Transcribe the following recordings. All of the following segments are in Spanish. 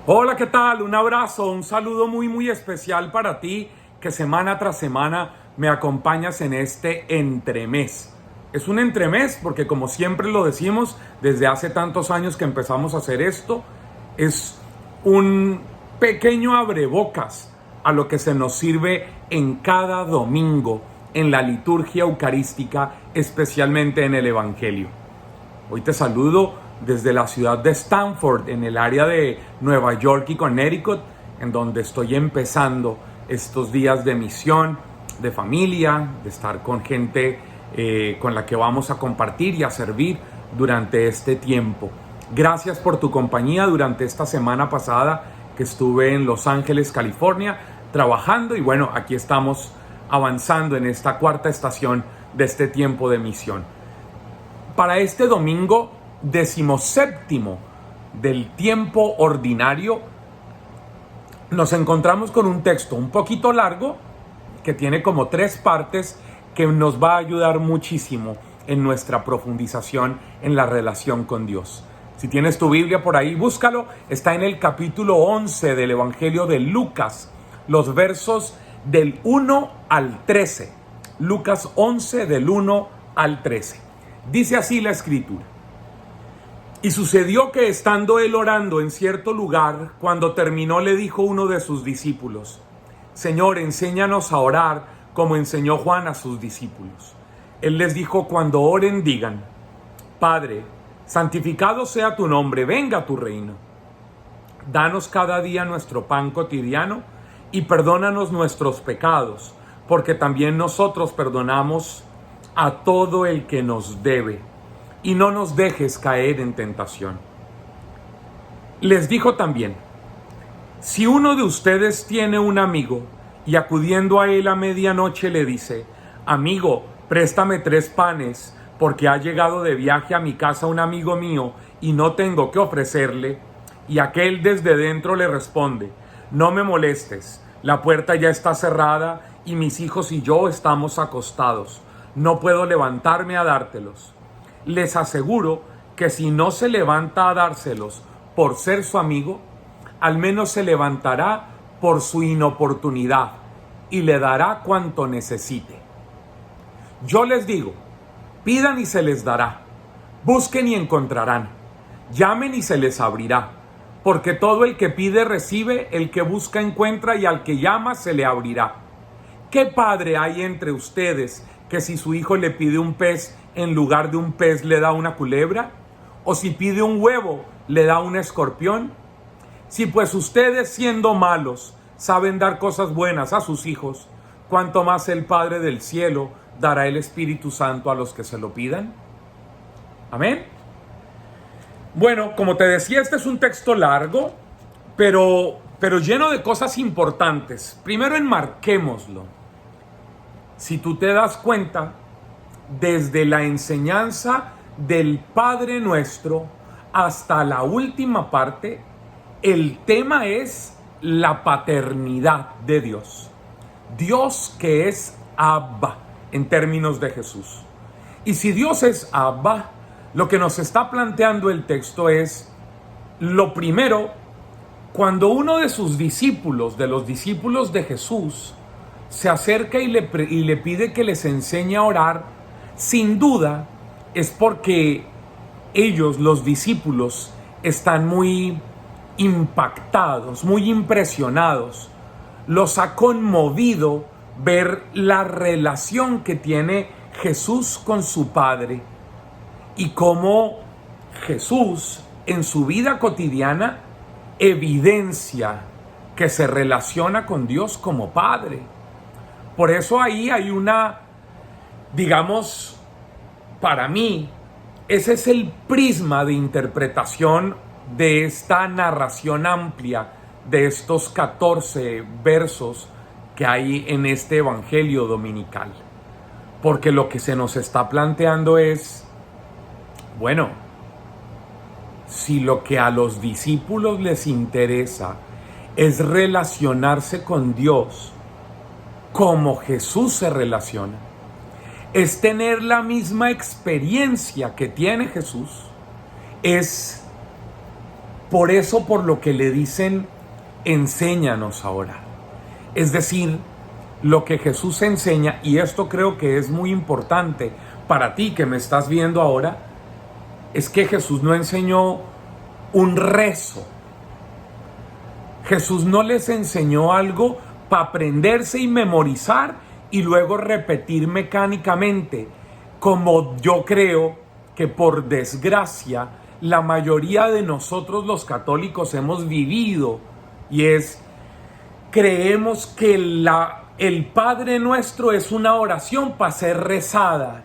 Hola, ¿qué tal? Un abrazo, un saludo muy especial para ti que semana tras semana me acompañas en este entremés. Es un entremés porque, como siempre lo decimos, desde hace tantos años que empezamos a hacer esto, es un pequeño abrebocas a lo que se nos sirve en cada domingo en la liturgia eucarística, especialmente en el Evangelio. Hoy te saludo desde la ciudad de Stamford, en el área de Nueva York y Connecticut, en donde estoy empezando estos días de misión, de familia, de estar con gente con la que vamos a compartir y a servir durante este tiempo. Gracias por tu compañía durante esta semana pasada que estuve en Los Ángeles, California, trabajando, y bueno, aquí estamos avanzando en esta cuarta estación de este tiempo de misión. Para este domingo 17º del tiempo ordinario, nos encontramos con un texto un poquito largo que tiene como 3 partes que nos va a ayudar muchísimo en nuestra profundización en la relación con Dios. Si tienes tu Biblia por ahí, búscalo. Está en el capítulo 11 del Evangelio de Lucas, los versos del 1 al 13. Lucas 11 del 1 al 13. Dice así la escritura: Y sucedió que, estando él orando en cierto lugar, cuando terminó, le dijo uno de sus discípulos: Señor, enséñanos a orar como enseñó Juan a sus discípulos. Él les dijo: cuando oren, digan: Padre, santificado sea tu nombre, venga tu reino. Danos cada día nuestro pan cotidiano, y perdónanos nuestros pecados, porque también nosotros perdonamos a todo el que nos debe, y no nos dejes caer en tentación. Les dijo también: si uno de ustedes tiene un amigo, y acudiendo a él a medianoche le dice: Amigo, préstame 3 panes, porque ha llegado de viaje a mi casa un amigo mío, y no tengo que ofrecerle, y aquel desde dentro le responde: No me molestes, la puerta ya está cerrada, y mis hijos y yo estamos acostados, no puedo levantarme a dártelos. Les aseguro que si no se levanta a dárselos por ser su amigo, al menos se levantará por su inoportunidad y le dará cuanto necesite. Yo les digo: pidan y se les dará, busquen y encontrarán, llamen y se les abrirá, porque todo el que pide recibe, el que busca encuentra, y al que llama se le abrirá. ¿Qué padre hay entre ustedes que, si su hijo le pide un pez, en lugar de un pez le da una culebra? ¿O si pide un huevo, le da un escorpión? Si pues ustedes, siendo malos, saben dar cosas buenas a sus hijos, ¿cuánto más el Padre del cielo dará el Espíritu Santo a los que se lo pidan? Amén. Bueno, como te decía, este es un texto largo, pero lleno de cosas importantes. Primero, enmarquémoslo. Si tú te das cuenta, desde la enseñanza del Padre Nuestro hasta la última parte, el tema es la paternidad de Dios. Dios, que es Abba en términos de Jesús. Y si Dios es Abba, lo que nos está planteando el texto es, lo primero, cuando uno de sus discípulos, de los discípulos de Jesús, se acerca y le pide que les enseñe a orar, sin duda es porque ellos, los discípulos, están muy impactados, muy impresionados. Los ha conmovido ver la relación que tiene Jesús con su Padre, y cómo Jesús en su vida cotidiana evidencia que se relaciona con Dios como Padre. Por eso ahí hay una, digamos, para mí, ese es el prisma de interpretación de esta narración amplia de estos 14 versos que hay en este Evangelio dominical. Porque lo que se nos está planteando es, bueno, si lo que a los discípulos les interesa es relacionarse con Dios como Jesús se relaciona, es tener la misma experiencia que tiene Jesús, es por eso por lo que le dicen, enséñanos a orar. Es decir, lo que Jesús enseña, y esto creo que es muy importante para ti que me estás viendo ahora, es que Jesús no enseñó un rezo. Jesús no les enseñó algo para aprenderse y memorizar y luego repetir mecánicamente, como yo creo que por desgracia la mayoría de nosotros los católicos hemos vivido, y es, creemos que el Padre Nuestro es una oración para ser rezada,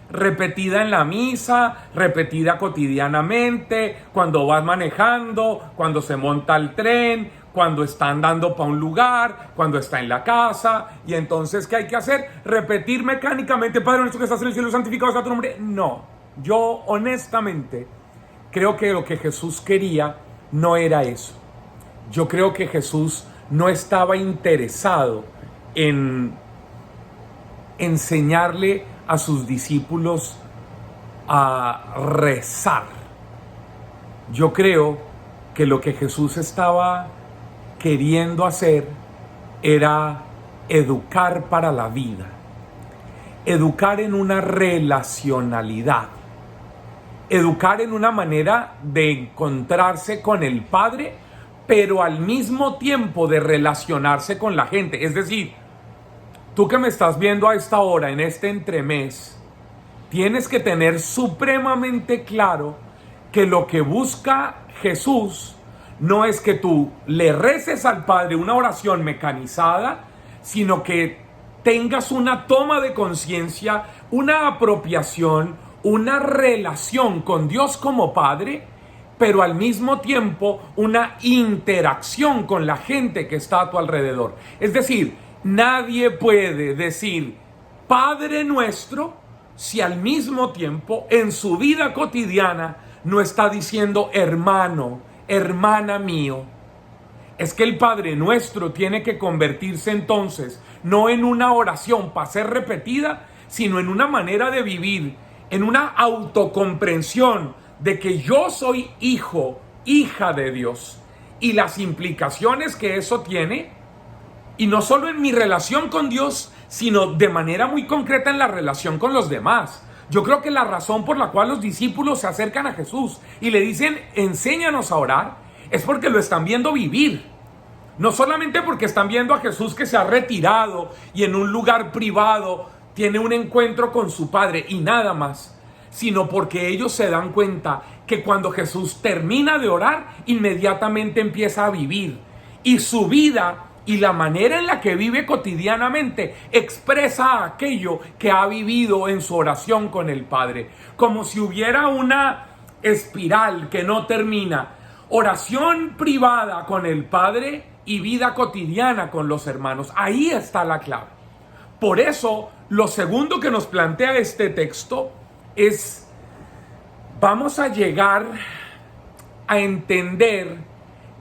repetida en la misa, repetida cotidianamente, cuando vas manejando, cuando se monta el tren, cuando está andando para un lugar, cuando está en la casa. Y entonces, ¿qué hay que hacer? Repetir mecánicamente, Padre Nuestro que estás en el cielo, santificado sea tu nombre. No, yo honestamente creo que lo que Jesús quería no era eso. Yo creo que Jesús no estaba interesado en enseñarle a sus discípulos a rezar. Yo creo que lo que Jesús estaba queriendo hacer era educar para la vida, educar en una relacionalidad, educar en una manera de encontrarse con el Padre, pero al mismo tiempo de relacionarse con la gente. Es decir, tú que me estás viendo a esta hora, en este entremés, tienes que tener supremamente claro que lo que busca Jesús no es que tú le reces al Padre una oración mecanizada, sino que tengas una toma de conciencia, una apropiación, una relación con Dios como Padre, pero al mismo tiempo una interacción con la gente que está a tu alrededor. Es decir, nadie puede decir Padre Nuestro si al mismo tiempo en su vida cotidiana no está diciendo hermano, hermana mío. Es que el Padre Nuestro tiene que convertirse entonces no en una oración para ser repetida, sino en una manera de vivir, en una autocomprensión de que yo soy hijo, hija de Dios, y las implicaciones que eso tiene, y no solo en mi relación con Dios, sino de manera muy concreta en la relación con los demás. Yo creo que la razón por la cual los discípulos se acercan a Jesús y le dicen, enséñanos a orar, es porque lo están viendo vivir. No solamente porque están viendo a Jesús que se ha retirado y en un lugar privado tiene un encuentro con su Padre y nada más, sino porque ellos se dan cuenta que cuando Jesús termina de orar, inmediatamente empieza a vivir. Y su vida y la manera en la que vive cotidianamente expresa aquello que ha vivido en su oración con el Padre. Como si hubiera una espiral que no termina. Oración privada con el Padre y vida cotidiana con los hermanos. Ahí está la clave. Por eso, lo segundo que nos plantea este texto es, vamos a llegar a entender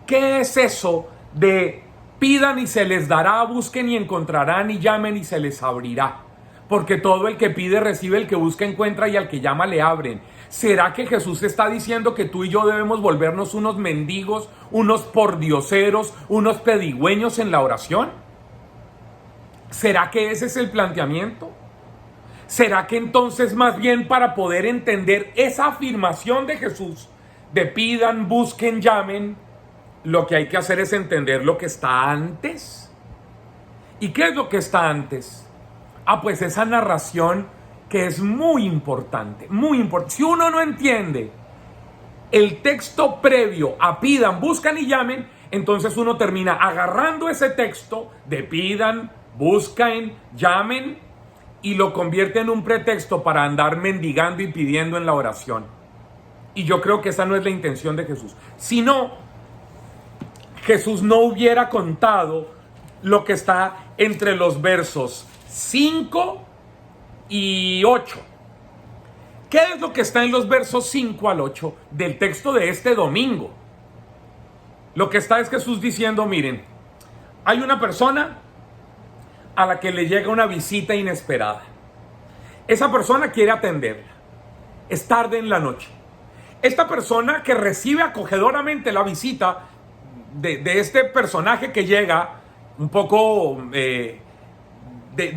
qué es eso de pidan y se les dará, busquen y encontrarán, y llamen y se les abrirá. Porque todo el que pide recibe, el que busca encuentra, y al que llama le abren. ¿Será que Jesús está diciendo que tú y yo debemos volvernos unos mendigos, unos pordioseros, unos pedigüeños en la oración? ¿Será que ese es el planteamiento? ¿Será que entonces más bien para poder entender esa afirmación de Jesús, de pidan, busquen, llamen, lo que hay que hacer es entender lo que está antes? ¿Y qué es lo que está antes? Pues esa narración que es muy importante, muy importante. Si uno no entiende el texto previo a pidan, buscan y llamen, entonces uno termina agarrando ese texto de pidan, busquen, llamen, y lo convierte en un pretexto para andar mendigando y pidiendo en la oración. Y yo creo que esa no es la intención de Jesús. Si no, Jesús no hubiera contado lo que está entre los versos 5 y 8. ¿Qué es lo que está en los versos 5 al 8 del texto de este domingo? Lo que está es Jesús diciendo, miren, hay una persona a la que le llega una visita inesperada. Esa persona quiere atenderla. Es tarde en la noche. esta persona que recibe acogedoramente la visita de este personaje que llega un poco de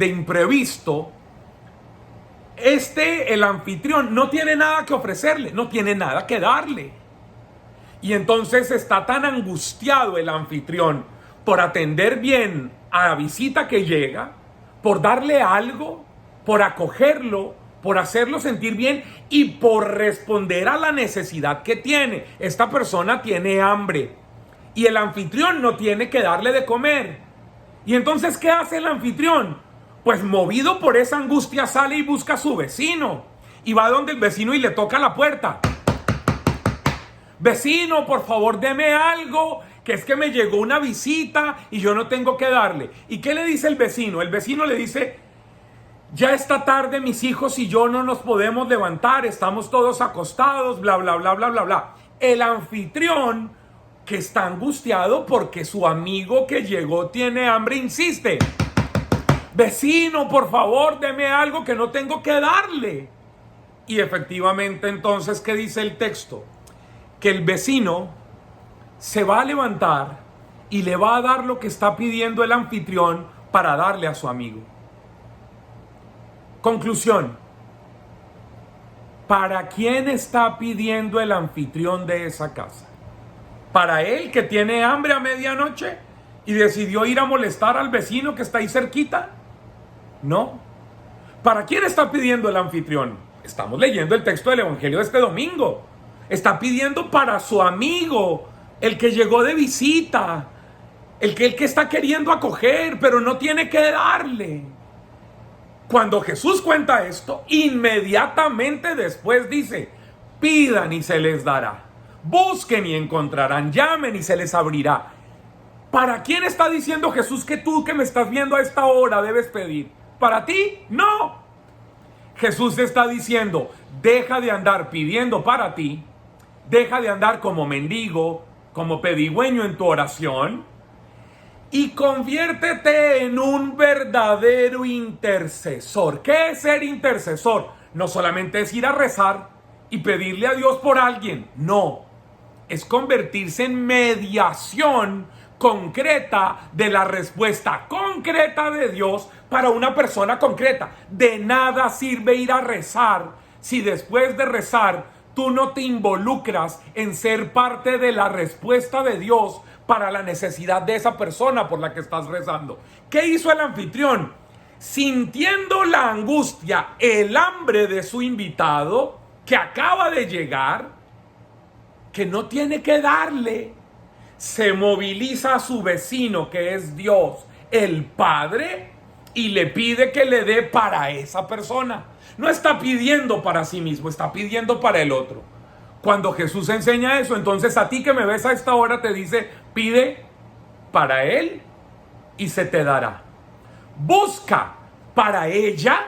imprevisto, el anfitrión no tiene nada que ofrecerle, no tiene nada que darle. Y entonces está tan angustiado el anfitrión por atender bien a la visita que llega, por darle algo, por acogerlo, por hacerlo sentir bien y por responder a la necesidad que tiene. Esta persona tiene hambre y el anfitrión no tiene que darle de comer. Y entonces, ¿qué hace el anfitrión? Pues movido por esa angustia sale y busca a su vecino. Y va donde el vecino y le toca la puerta. Vecino, por favor, deme algo, que es que me llegó una visita y yo no tengo que darle. ¿Y qué le dice el vecino? El vecino le dice: ya esta tarde mis hijos y yo no nos podemos levantar, estamos todos acostados, bla, bla, bla, bla, bla, bla. El anfitrión, que está angustiado porque su amigo que llegó tiene hambre, insiste: vecino, por favor, deme algo que no tengo que darle. Y efectivamente, entonces, ¿qué dice el texto? Que el vecino se va a levantar y le va a dar lo que está pidiendo el anfitrión para darle a su amigo. Conclusión: ¿para quién está pidiendo el anfitrión de esa casa? ¿Para él, que tiene hambre a medianoche y decidió ir a molestar al vecino que está ahí cerquita? No. ¿Para quién está pidiendo el anfitrión? Estamos leyendo el texto del Evangelio de este domingo. Está pidiendo para su amigo, el que llegó de visita, el que está queriendo acoger, pero no tiene que darle. Cuando Jesús cuenta esto, inmediatamente después dice: pidan y se les dará, busquen y encontrarán, llamen y se les abrirá. ¿Para quién está diciendo Jesús que tú, que me estás viendo a esta hora, debes pedir? ¿Para ti? No. Jesús te está diciendo: deja de andar pidiendo para ti, deja de andar como mendigo, como pedigüeño en tu oración, y conviértete en un verdadero intercesor. ¿Qué es ser intercesor? No solamente es ir a rezar y pedirle a Dios por alguien, no. Es convertirse en mediación concreta de la respuesta concreta de Dios para una persona concreta. De nada sirve ir a rezar si después de rezar tú no te involucras en ser parte de la respuesta de Dios para la necesidad de esa persona por la que estás rezando. ¿Qué hizo el anfitrión? Sintiendo la angustia, el hambre de su invitado que acaba de llegar, que no tiene que darle, se moviliza a su vecino, que es Dios, el Padre, y le pide que le dé para esa persona. No está pidiendo para sí mismo, está pidiendo para el otro. Cuando Jesús enseña eso, entonces a ti que me ves a esta hora te dice: pide para él y se te dará. Busca para ella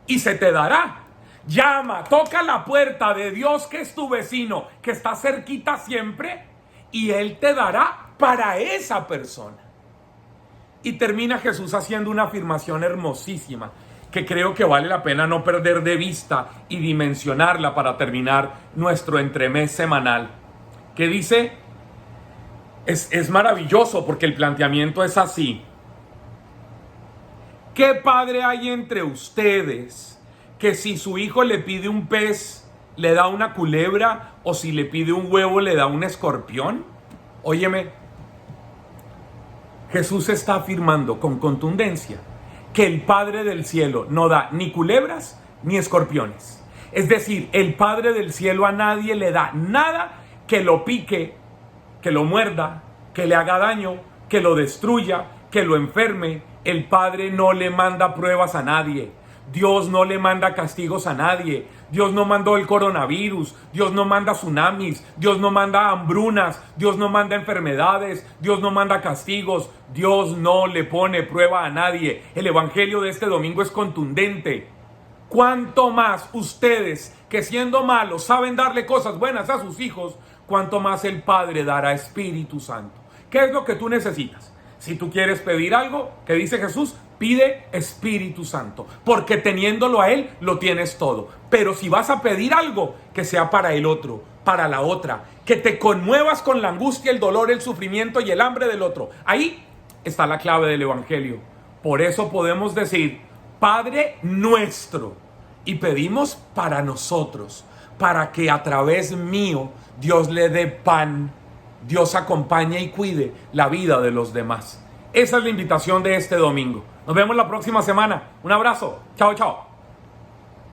y se te dará. Llama, toca la puerta de Dios, que es tu vecino, que está cerquita siempre, y él te dará para esa persona. Y termina Jesús haciendo una afirmación hermosísima que creo que vale la pena no perder de vista y dimensionarla para terminar nuestro entremés semanal, que dice, es maravilloso porque el planteamiento es así: ¿qué padre hay entre ustedes que si su hijo le pide un pez le da una culebra, o si le pide un huevo le da un escorpión? Óyeme, Jesús está afirmando con contundencia que el Padre del cielo no da ni culebras ni escorpiones. Es decir, el Padre del cielo a nadie le da nada que lo pique, que lo muerda, que le haga daño, que lo destruya, que lo enferme. El Padre no le manda pruebas a nadie. Dios no le manda castigos a nadie. Dios no mandó el coronavirus. Dios no manda tsunamis. Dios no manda hambrunas. Dios no manda enfermedades. Dios no manda castigos. Dios no le pone prueba a nadie. El evangelio de este domingo es contundente. Cuanto más ustedes, que siendo malos saben darle cosas buenas a sus hijos, cuanto más el Padre dará Espíritu Santo. ¿Qué es lo que tú necesitas? Si tú quieres pedir algo, ¿qué dice Jesús? Pide Espíritu Santo, porque teniéndolo a Él, lo tienes todo. Pero si vas a pedir algo, que sea para el otro, para la otra, que te conmuevas con la angustia, el dolor, el sufrimiento y el hambre del otro. Ahí está la clave del evangelio. Por eso podemos decir, Padre nuestro, y pedimos para nosotros, para que a través mío Dios le dé pan, Dios acompañe y cuide la vida de los demás. Esa es la invitación de este domingo. Nos vemos la próxima semana. Un abrazo. Chao, chao.